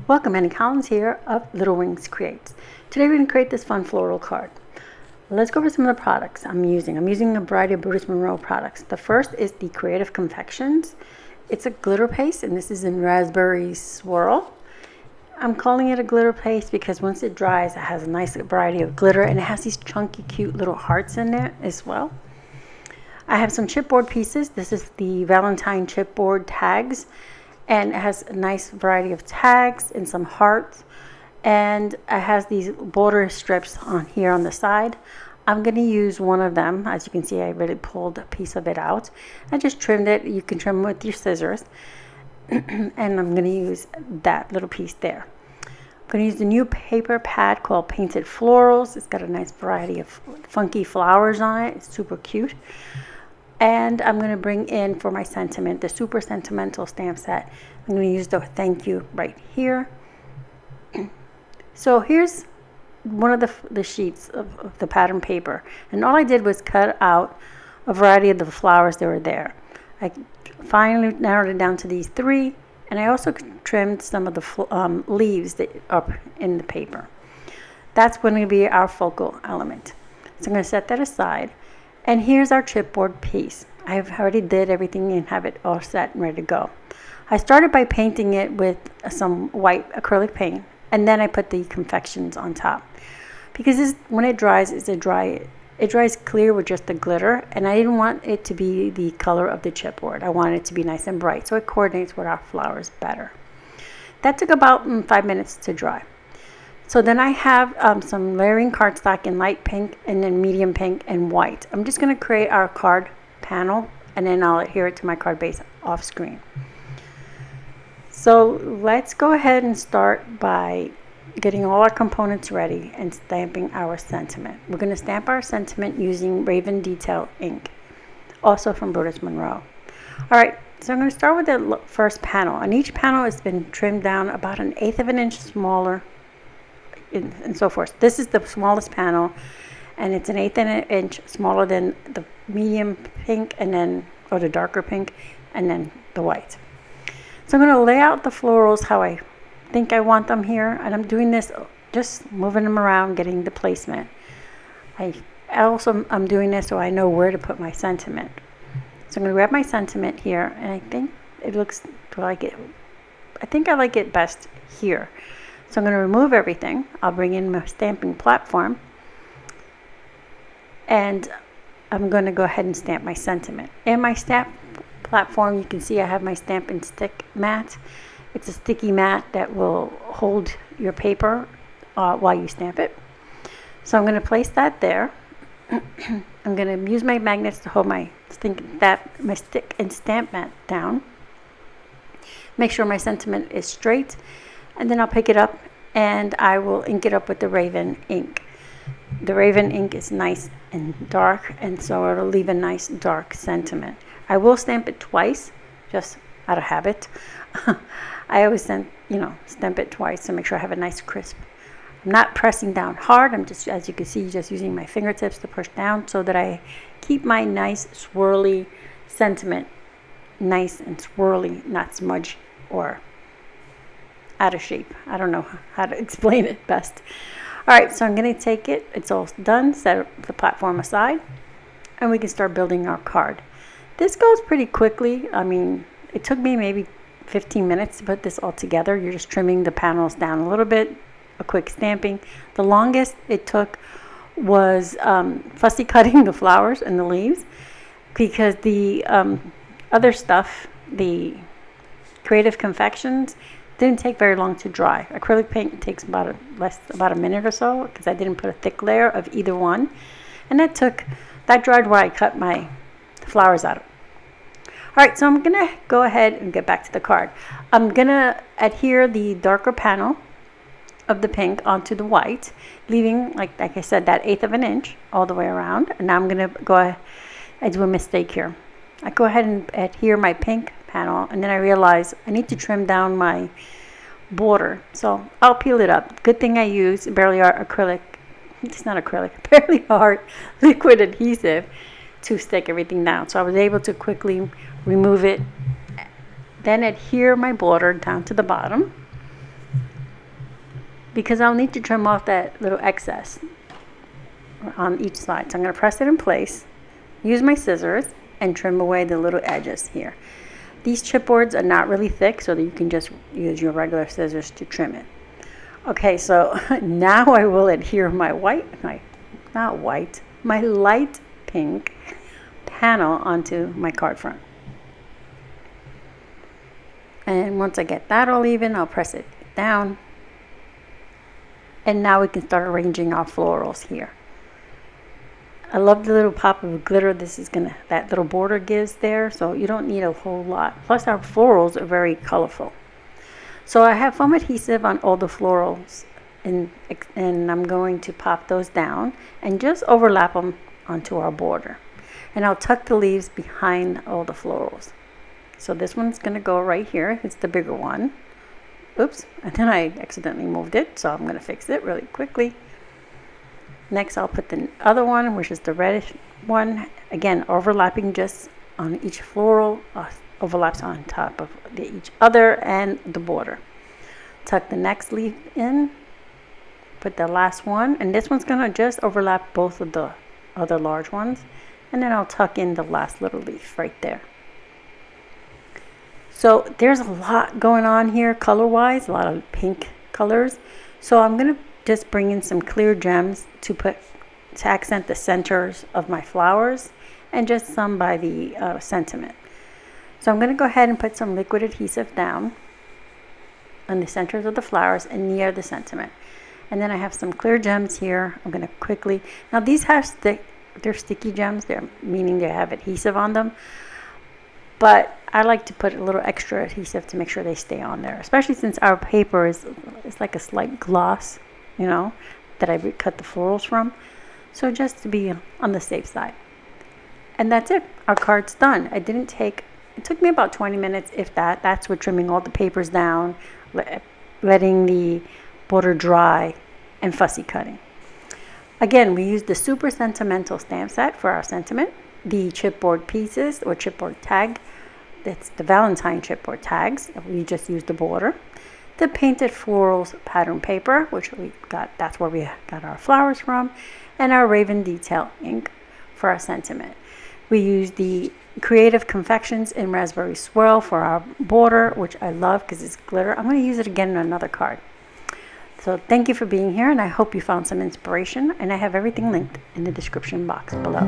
Welcome, Annie Collins here of Little Wings Creates. Today we're going to create this fun floral card. Let's go over some of the products I'm using. I'm using a variety of Brutus Monroe products. The first is the Creative Confections. It's a glitter paste, and this is in Raspberry Swirl. I'm calling it a glitter paste because once it dries, it has a nice variety of glitter, and it has these chunky, cute little hearts in there as well. I have some chipboard pieces. This is the Valentine chipboard tags, and it has a nice variety of tags and some hearts, and it has these border strips on here on the side. I'm going to use one of them. As you can see, I really pulled a piece of it out. I just trimmed it. You can trim with your scissors. And I'm going to use that little piece there. I'm going to use the new paper pad called Painted Florals. It's got a nice variety of funky flowers on it. It's super cute. And I'm going to bring in for my sentiment the Super Sentimental stamp set. I'm going to use the thank you right here. So here's one of the sheets of the pattern paper. And all I did was cut out a variety of the flowers that were there. I finally narrowed it down to these 3. And I also trimmed some of the leaves that are in the paper. That's going to be our focal element. So I'm going to set that aside. And here's our chipboard piece. I've already did everything and have it all set and ready to go. I started by painting it with some white acrylic paint, and then I put the confections on top. Because when it dries, it dries clear with just the glitter, and I didn't want it to be the color of the chipboard. I wanted it to be nice and bright, so it coordinates with our flowers better. That took about 5 minutes to dry. So then I have some layering cardstock in light pink and then medium pink and white. I'm just going to create our card panel, and then I'll adhere it to my card base off screen. So let's go ahead and start by getting all our components ready and stamping our sentiment. We're going to stamp our sentiment using Raven Detail ink, also from Brutus Monroe. All right, so I'm going to start with the first panel, and each panel has been trimmed down about 1/8 of an inch smaller, and so forth. This is the smallest panel, and it's 1/8 of an inch smaller than the medium pink, and then or the darker pink, and then the white. So I'm going to lay out the florals how I think I want them here, and I'm doing this just moving them around, getting the placement. I'm doing this so I know where to put my sentiment. So I'm going to grab my sentiment here, and I think it looks like it. I think I like it best here. So I'm going to remove everything. I'll bring in my stamping platform, and I'm going to go ahead and stamp my sentiment. In my stamp platform, you can see I have my stamp and stick mat. It's a sticky mat that will hold your paper while you stamp it. So I'm going to place that there. I'm going to use my magnets to hold my stick and stamp mat down. Make sure my sentiment is straight. And then I'll pick it up and I will ink it up with the Raven ink. The Raven ink is nice and dark, and so it'll leave a nice dark sentiment. I will stamp it twice, just out of habit. I always stamp it twice to make sure I have a nice crisp. I'm not pressing down hard. I'm just, as you can see, just using my fingertips to push down so that I keep my nice swirly sentiment nice and swirly, not smudge or out of shape. I don't know how to explain it best. All right, so I'm going to take it. It's all done. Set the platform aside, and we can start building our card. This goes pretty quickly. I mean, it took me maybe 15 minutes to put this all together. You're just trimming the panels down a little bit, a quick stamping. The longest it took was fussy cutting the flowers and the leaves, because the other stuff, the Creative Confections, didn't take very long to dry. Acrylic paint takes about a minute or so, because I didn't put a thick layer of either one, and that dried while I cut my flowers out. All right, so I'm gonna go ahead and get back to the card. I'm gonna adhere the darker panel of the pink onto the white, leaving, like I said, that 1/8 of an inch all the way around. And now I'm gonna go ahead. I do a mistake here. I go ahead and adhere my pink panel, and then I realize I need to trim down my border. So I'll peel it up. Good thing I use barely hard acrylic. It's not acrylic, barely hard liquid adhesive to stick everything down. So I was able to quickly remove it then adhere my border down to the bottom, because I'll need to trim off that little excess on each side. So I'm going to press it in place, use my scissors, and trim away the little edges here. These chipboards are not really thick, so that you can just use your regular scissors to trim it. Okay, so now I will adhere my my light pink panel onto my card front. And once I get that all even, I'll press it down. And now we can start arranging our florals here. I love the little pop of glitter that little border gives there, so you don't need a whole lot. Plus our florals are very colorful. So I have foam adhesive on all the florals, and I'm going to pop those down and just overlap them onto our border. And I'll tuck the leaves behind all the florals. So this one's going to go right here. It's the bigger one. Oops, and then I accidentally moved it, so I'm going to fix it really quickly. Next, I'll put the other one, which is the reddish one. Again, overlapping just on each floral, overlaps on top of each other and the border. Tuck the next leaf in, put the last one, and this one's going to just overlap both of the other large ones. And then I'll tuck in the last little leaf right there. So there's a lot going on here color-wise, a lot of pink colors. So I'm going to just bring in some clear gems to accent the centers of my flowers, and just some by the sentiment. So I'm going to go ahead and put some liquid adhesive down on the centers of the flowers and near the sentiment. And then I have some clear gems here. I'm going to quickly, now these have they're sticky gems, meaning they have adhesive on them. But I like to put a little extra adhesive to make sure they stay on there, especially since our paper is like a slight gloss, that I cut the florals from. So just to be on the safe side. And that's it. Our card's done. It took me about 20 minutes, if that. That's with trimming all the papers down, letting the border dry, and fussy cutting. Again, we used the Super Sentimental stamp set for our sentiment, the chipboard pieces or chipboard tag. That's the Valentine chipboard tags. We just used the border. The painted florals pattern paper, which that's where we got our flowers from, and our Raven detail ink for our sentiment. We used the Creative Confections in Raspberry Swirl for our border, which I love because it's glitter. I'm going to use it again in another card. So thank you for being here, and I hope you found some inspiration, and I have everything linked in the description box below.